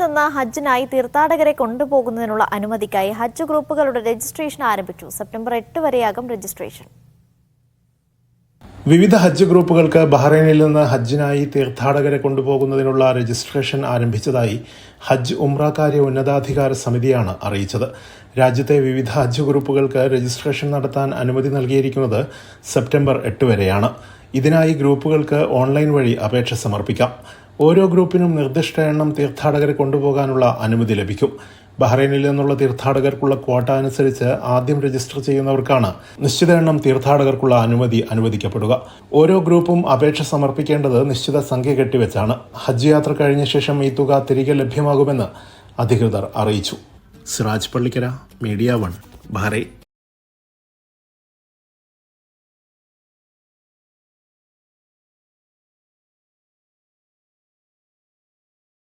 നിന്ന് ഹജ്ജിനായി തീർത്ഥാടകരെ കൊണ്ടുപോകുന്നതിനുള്ള അനുമതിക്കായി ഹജ്ജ് ഗ്രൂപ്പുകളുടെ രജിസ്ട്രേഷൻ ആരംഭിച്ചു. സെപ്റ്റംബർ 8 വരെയാകും രജിസ്ട്രേഷൻ. വിവിധ ഹജ്ജ് ഗ്രൂപ്പുകൾക്ക് ബഹ്റൈനിൽ നിന്ന് ഹജ്ജിനായി തീർത്ഥാടകരെ കൊണ്ടുപോകുന്നതിനുള്ള രജിസ്ട്രേഷൻ ആരംഭിച്ചതായി ഹജ്ജ് ഉംറ കാര്യ ഉന്നതാധികാര സമിതിയാണ് അറിയിച്ചത്. രാജ്യത്തെ വിവിധ ഹജ്ജ് ഗ്രൂപ്പുകൾക്ക് രജിസ്ട്രേഷൻ നടത്താൻ അനുമതി നൽകിയിരിക്കുന്നത് സെപ്റ്റംബർ 8 വരെയാണ്. ഇതിനായി ഗ്രൂപ്പുകൾക്ക് ഓൺലൈൻ വഴി അപേക്ഷ സമർപ്പിക്കാം. ഓരോ ഗ്രൂപ്പിനും നിർദ്ദിഷ്ട എണ്ണം തീർത്ഥാടകരെ കൊണ്ടുപോകാനുള്ള അനുമതി ലഭിക്കും. ബഹ്റൈനിൽ നിന്നുള്ള തീർത്ഥാടകർക്കുള്ള ക്വാട്ട അനുസരിച്ച് ആദ്യം രജിസ്റ്റർ ചെയ്യുന്നവർക്കാണ് നിശ്ചിത എണ്ണം തീർത്ഥാടകർക്കുള്ള അനുമതിക്കപ്പെടുക. ഓരോ ഗ്രൂപ്പും അപേക്ഷ സമർപ്പിക്കേണ്ടത് നിശ്ചിത സംഖ്യ കെട്ടിവെച്ചാണ്. ഹജ്ജ് യാത്ര കഴിഞ്ഞ ശേഷം ഈ തുക തിരികെ ലഭ്യമാകുമെന്ന് അധികൃതർ അറിയിച്ചു. Siraj Pallikkara, media 1, Bahrain.